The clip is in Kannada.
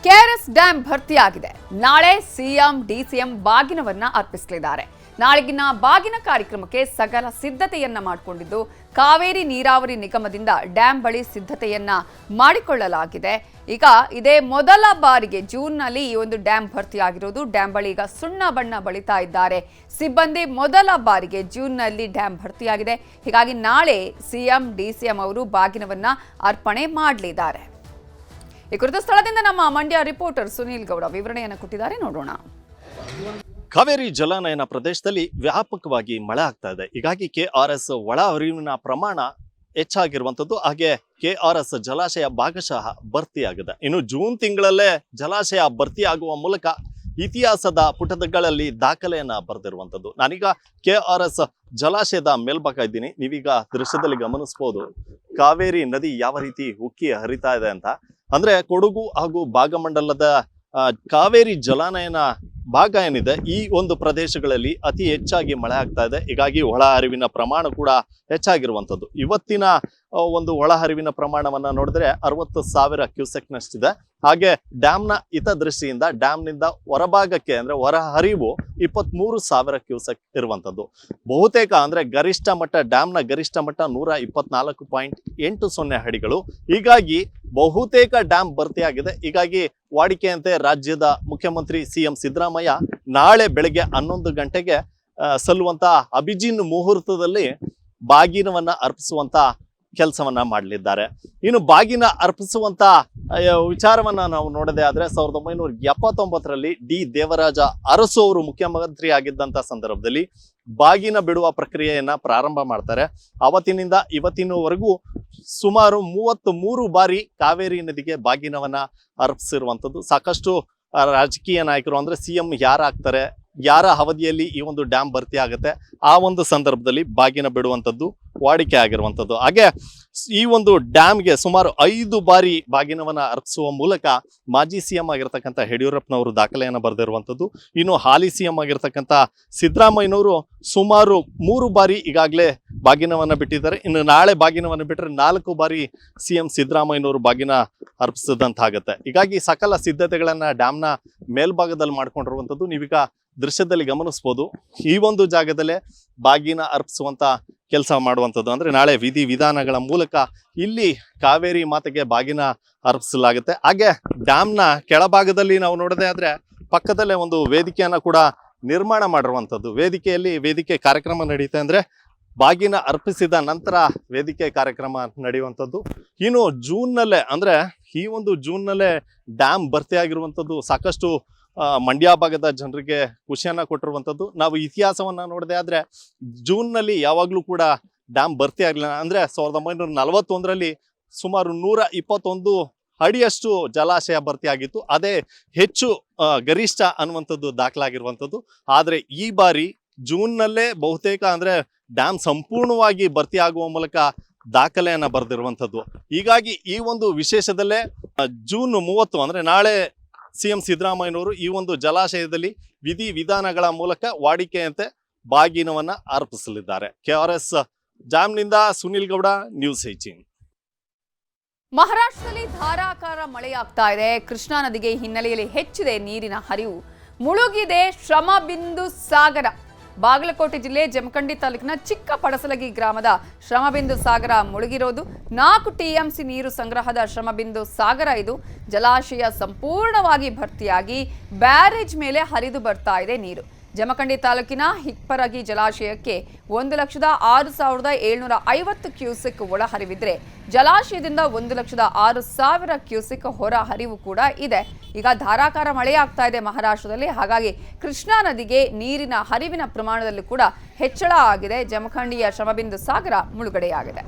KRS dam ಭರ್ತಿಯಾಗಿದೆ. ನಾಳೆ ಸಿಎಂ ಡಿಸಿಎಂ ಬಾಗಿನವನ್ನ ಅರ್ಪಿಸಲಿದ್ದಾರೆ. ನಾಳೆಗಿನ ಬಾಗಿನ ಕಾರ್ಯಕ್ರಮಕ್ಕೆ ಸಕಲ ಸಿದ್ಧತೆಯನ್ನ ಮಾಡಿಕೊಂಡಿದ್ದು ಕಾವೇರಿ ನೀರಾವರಿ ನಿಗಮದಿಂದ ಡ್ಯಾಂ ಬಳಿ ಸಿದ್ಧತೆಯನ್ನ ಮಾಡಿಕೊಳ್ಳಲಾಗಿದೆ. ಈಗ ಇದೇ ಮೊದಲ ಬಾರಿಗೆ ಜೂನ್ನಲ್ಲಿ ಈ ಒಂದು ಡ್ಯಾಂ ಭರ್ತಿಯಾಗಿರೋದು. ಡ್ಯಾಂ ಬಳಿ ಈಗ ಸುಣ್ಣ ಬಣ್ಣ ಬಳಿತಾ ಇದ್ದಾರೆ ಸಿಬ್ಬಂದಿ. ಮೊದಲ ಬಾರಿಗೆ ಜೂನ್ನಲ್ಲಿ ಡ್ಯಾಂ ಭರ್ತಿಯಾಗಿದೆ. ಹೀಗಾಗಿ ನಾಳೆ ಸಿಎಂ ಡಿಸಿಎಂ ಅವರು ಬಾಗಿನವನ್ನ ಅರ್ಪಣೆ ಮಾಡಲಿದ್ದಾರೆ. ಈ ಕುರಿತು ಸ್ಥಳದಿಂದ ನಮ್ಮ ಮಂಡ್ಯ ರಿಪೋರ್ಟರ್ ಸುನೀಲ್ ಗೌಡ ವಿವರಣೆಯನ್ನು ಕೊಟ್ಟಿದ್ದಾರೆ, ನೋಡೋಣ. ಕಾವೇರಿ ಜಲಾನಯನ ಪ್ರದೇಶದಲ್ಲಿ ವ್ಯಾಪಕವಾಗಿ ಮಳೆ ಆಗ್ತಾ ಇದೆ. ಹೀಗಾಗಿ ಕೆಆರ್ಎಸ್ ಒಳ ಹರಿವಿನ ಪ್ರಮಾಣ ಹೆಚ್ಚಾಗಿರುವಂಥದ್ದು. ಹಾಗೆ ಕೆಆರ್ಎಸ್ ಜಲಾಶಯ ಭಾಗಶಃ ಭರ್ತಿಯಾಗಿದೆ. ಇನ್ನು ಜೂನ್ ತಿಂಗಳಲ್ಲೇ ಜಲಾಶಯ ಭರ್ತಿಯಾಗುವ ಮೂಲಕ ಇತಿಹಾಸದ ಪುಟಗಳಲ್ಲಿ ದಾಖಲೆಯನ್ನ ಬರೆದಿರುವಂಥದ್ದು. ನಾನೀಗ ಕೆಆರ್ಎಸ್ ಜಲಾಶಯದ ಮೇಲ್ಭಾಗ ಇದ್ದೀನಿ. ನೀವೀಗ ದೃಶ್ಯದಲ್ಲಿ ಗಮನಿಸಬಹುದು ಕಾವೇರಿ ನದಿ ಯಾವ ರೀತಿ ಉಕ್ಕಿ ಹರಿತಾ ಇದೆ ಅಂತ. ಅಂದ್ರೆ ಕೊಡಗು ಹಾಗೂ ಭಾಗಮಂಡಲದ ಕಾವೇರಿ ಜಲಾನಯನ ಭಾಗ ಏನಿದೆ ಈ ಒಂದು ಪ್ರದೇಶಗಳಲ್ಲಿ ಅತಿ ಹೆಚ್ಚಾಗಿ ಮಳೆ ಆಗ್ತಾ ಇದೆ. ಹೀಗಾಗಿ ಒಳ ಹರಿವಿನ ಪ್ರಮಾಣ ಕೂಡ ಹೆಚ್ಚಾಗಿರುವಂಥದ್ದು. ಇವತ್ತಿನ ಒಂದು ಒಳಹರಿವಿನ ಪ್ರಮಾಣವನ್ನ ನೋಡಿದ್ರೆ 60,000 ಕ್ಯೂಸೆಕ್ನಷ್ಟಿದೆ. ಹಾಗೆ ಡ್ಯಾಮ್ನ ಹಿತದೃಷ್ಟಿಯಿಂದ ಡ್ಯಾಮ್ನಿಂದ ಹೊರಭಾಗಕ್ಕೆ ಅಂದ್ರೆ ಹೊರ ಹರಿವು 23,000 ಕ್ಯೂಸೆಕ್ ಇರುವಂಥದ್ದು. ಬಹುತೇಕ ಅಂದ್ರೆ ಗರಿಷ್ಠ ಮಟ್ಟ ಡ್ಯಾಮ್ನ ಗರಿಷ್ಠ ಮಟ್ಟ 124.80 ಅಡಿಗಳು. ಹೀಗಾಗಿ ಬಹುತೇಕ ಡ್ಯಾಮ್ ಭರ್ತಿಯಾಗಿದೆ. ಹೀಗಾಗಿ ವಾಡಿಕೆಯಂತೆ ರಾಜ್ಯದ ಮುಖ್ಯಮಂತ್ರಿ ಸಿಎಂ ಸಿದ್ದರಾಮಯ್ಯ ನಾಳೆ ಬೆಳಗ್ಗೆ 11 ಗಂಟೆಗೆ ಸಲ್ಲುವಂತ ಅಭಿಜಿನ್ ಮುಹೂರ್ತದಲ್ಲಿ ಬಾಗಿನವನ್ನ ಅರ್ಪಿಸುವಂತ ಕೆಲಸವನ್ನ ಮಾಡಲಿದ್ದಾರೆ. ಇನ್ನು ಬಾಗಿನ ಅರ್ಪಿಸುವಂತ ವಿಚಾರವನ್ನ ನಾವು ನೋಡದೆ ಆದ್ರೆ 1979ರಲ್ಲಿ ಡಿ ದೇವರಾಜ ಅರಸು ಅವರು ಮುಖ್ಯಮಂತ್ರಿ ಆಗಿದ್ದಂತ ಸಂದರ್ಭದಲ್ಲಿ ಬಾಗಿನ ಬಿಡುವ ಪ್ರಕ್ರಿಯೆಯನ್ನ ಪ್ರಾರಂಭ ಮಾಡ್ತಾರೆ. ಅವತ್ತಿನಿಂದ ಇವತ್ತಿನವರೆಗೂ ಸುಮಾರು 33 ಬಾರಿ ಕಾವೇರಿ ನದಿಗೆ ಬಾಗಿನವನ್ನ ಅರ್ಪಿಸಿರುವಂಥದ್ದು. ಸಾಕಷ್ಟು ರಾಜಕೀಯ ನಾಯಕರು ಅಂದ್ರೆ ಸಿಎಂ ಯಾರಾಗ್ತಾರೆ, ಯಾರ ಅವಧಿಯಲ್ಲಿ ಈ ಒಂದು ಡ್ಯಾಮ್ ಭರ್ತಿ ಆಗುತ್ತೆ ಆ ಒಂದು ಸಂದರ್ಭದಲ್ಲಿ ಬಾಗಿನ ಬಿಡುವಂಥದ್ದು ವಾಡಿಕೆ ಆಗಿರುವಂಥದ್ದು. ಹಾಗೆ ಈ ಒಂದು ಡ್ಯಾಮ್ಗೆ ಸುಮಾರು 5 ಬಾರಿ ಬಾಗಿನವನ್ನ ಅರ್ಪಿಸುವ ಮೂಲಕ ಮಾಜಿ ಸಿಎಂ ಆಗಿರ್ತಕ್ಕಂಥ ಯಡಿಯೂರಪ್ಪನವರು ದಾಖಲೆಯನ್ನು ಬರೆದಿರುವಂಥದ್ದು. ಇನ್ನು ಹಾಲಿ ಸಿಎಂ ಆಗಿರ್ತಕ್ಕಂಥ ಸಿದ್ದರಾಮಯ್ಯನವರು ಸುಮಾರು 3 ಬಾರಿ ಈಗಾಗಲೇ ಬಾಗಿನವನ್ನ ಬಿಟ್ಟಿದ್ದಾರೆ. ಇನ್ನು ನಾಳೆ ಬಾಗಿನವನ್ನು ಬಿಟ್ಟರೆ 4 ಬಾರಿ ಸಿಎಂ ಸಿದ್ದರಾಮಯ್ಯನವರು ಬಾಗಿನ ಅರ್ಪಿಸಿದಂತಾಗುತ್ತೆ. ಹೀಗಾಗಿ ಸಕಲ ಸಿದ್ಧತೆಗಳನ್ನ ಡ್ಯಾಮ್ನ ಮೇಲ್ಭಾಗದಲ್ಲಿ ಮಾಡ್ಕೊಂಡಿರುವಂಥದ್ದು ನೀವೀಗ ದೃಶ್ಯದಲ್ಲಿ ಗಮನಿಸ್ಬೋದು. ಈ ಒಂದು ಜಾಗದಲ್ಲೇ ಬಾಗಿನ ಅರ್ಪಿಸುವಂತ ಕೆಲಸ ಮಾಡುವಂಥದ್ದು. ಅಂದ್ರೆ ನಾಳೆ ವಿಧಿ ವಿಧಾನಗಳ ಮೂಲಕ ಇಲ್ಲಿ ಕಾವೇರಿ ಮಾತೆಗೆ ಬಾಗಿನ ಅರ್ಪಿಸಲಾಗುತ್ತೆ. ಹಾಗೆ ಡ್ಯಾಮ್ನ ಕೆಳಭಾಗದಲ್ಲಿ ನಾವು ನೋಡೋದೇ ಆದ್ರೆ ಪಕ್ಕದಲ್ಲೇ ಒಂದು ವೇದಿಕೆಯನ್ನ ಕೂಡ ನಿರ್ಮಾಣ ಮಾಡಿರುವಂಥದ್ದು. ವೇದಿಕೆ ಕಾರ್ಯಕ್ರಮ ನಡೀತೆ ಅಂದ್ರೆ ಬಾಗಿನ ಅರ್ಪಿಸಿದ ನಂತರ ವೇದಿಕೆ ಕಾರ್ಯಕ್ರಮ ನಡೆಯುವಂಥದ್ದು. ಇನ್ನು ಜೂನ್ನಲ್ಲೇ ಅಂದ್ರೆ ಈ ಒಂದು ಜೂನ್ನಲ್ಲೇ ಡ್ಯಾಮ್ ಭರ್ತಿಯಾಗಿರುವಂಥದ್ದು ಸಾಕಷ್ಟು ಮಂಡ್ಯ ಭಾಗದ ಜನರಿಗೆ ಖುಷಿಯನ್ನ ಕೊಟ್ಟಿರುವಂಥದ್ದು. ನಾವು ಇತಿಹಾಸವನ್ನ ನೋಡದೆ ಆದ್ರೆ ಜೂನ್ನಲ್ಲಿ ಯಾವಾಗ್ಲೂ ಕೂಡ ಡ್ಯಾಮ್ ಭರ್ತಿ ಆಗಲಿಲ್ಲ. ಅಂದ್ರೆ 1941ರಲ್ಲಿ ಸುಮಾರು 121 ಅಡಿಯಷ್ಟು ಜಲಾಶಯ ಭರ್ತಿಯಾಗಿತ್ತು. ಅದೇ ಹೆಚ್ಚು ಗರಿಷ್ಠ ಅನ್ನುವಂಥದ್ದು ದಾಖಲಾಗಿರುವಂಥದ್ದು. ಆದ್ರೆ ಈ ಬಾರಿ ಜೂನ್ನಲ್ಲೇ ಬಹುತೇಕ ಅಂದ್ರೆ ಡ್ಯಾಮ್ ಸಂಪೂರ್ಣವಾಗಿ ಭರ್ತಿ ಆಗುವ ಮೂಲಕ ದಾಖಲೆಯನ್ನ ಬರೆದಿರುವಂಥದ್ದು. ಹೀಗಾಗಿ ಈ ಒಂದು ವಿಶೇಷದಲ್ಲೇ ಜೂನ್ 30 ಅಂದ್ರೆ ನಾಳೆ ಸಿಎಂ ಸಿದ್ದರಾಮಯ್ಯನವರು ಈ ಒಂದು ಜಲಾಶಯದಲ್ಲಿ ವಿಧಿ ವಿಧಾನಗಳ ಮೂಲಕ ವಾಡಿಕೆಯಂತೆ ಬಾಗಿನವನ್ನ ಅರ್ಪಿಸಲಿದ್ದಾರೆ. ಕೆಆರ್ಎಸ್ ಡ್ಯಾಮ್ನಿಂದ ಸುನೀಲ್ ಗೌಡ, ನ್ಯೂಸ್ 18. ಮಹಾರಾಷ್ಟ್ರದಲ್ಲಿ ಧಾರಾಕಾರ ಮಳೆಯಾಗ್ತಾ ಇದೆ. ಕೃಷ್ಣಾ ನದಿಗೆ ಹಿನ್ನೆಲೆಯಲ್ಲಿ ಹೆಚ್ಚಿದೆ ನೀರಿನ ಹರಿವು. ಮುಳುಗಿದೆ ಶ್ರಮಬಿಂದು ಸಾಗರ. ಬಾಗಲಕೋಟೆ ಜಿಲ್ಲೆ ಜಮಖಂಡಿ ತಾಲೂಕಿನ ಚಿಕ್ಕ ಪಡಸಲಗಿ ಗ್ರಾಮದ ಶ್ರಮಬಿಂದು ಸಾಗರ ಮುಳುಗಿರೋದು. 4 TMC ನೀರು ಸಂಗ್ರಹದ ಶ್ರಮಬಿಂದು ಸಾಗರ ಇದು. ಜಲಾಶಯ ಸಂಪೂರ್ಣವಾಗಿ ಭರ್ತಿಯಾಗಿ ಬ್ಯಾರೇಜ್ ಮೇಲೆ ಹರಿದು ಬರ್ತಾ ಇದೆ ನೀರು. ಜಮಖಂಡಿ ತಾಲೂಕಿನ ಹಿಪ್ಪರಗಿ ಜಲಾಶಯಕ್ಕೆ 1,06,750 ಕ್ಯೂಸೆಕ್ ಒಳಹರಿವಿದ್ರೆ ಜಲಾಶಯದಿಂದ 1,06,000 ಕ್ಯೂಸೆಕ್ ಹೊರ ಹರಿವು ಕೂಡ ಇದೆ. ಈಗ ಧಾರಾಕಾರ ಮಳೆಯಾಗ್ತಾ ಇದೆ ಮಹಾರಾಷ್ಟ್ರದಲ್ಲಿ. ಹಾಗಾಗಿ ಕೃಷ್ಣಾ ನದಿಗೆ ನೀರಿನ ಹರಿವಿನ ಪ್ರಮಾಣದಲ್ಲಿ ಕೂಡ ಹೆಚ್ಚಳ ಆಗಿದೆ. ಜಮಖಂಡಿಯ ಶ್ರಮಬಿಂದು ಸಾಗರ ಮುಳುಗಡೆಯಾಗಿದೆ.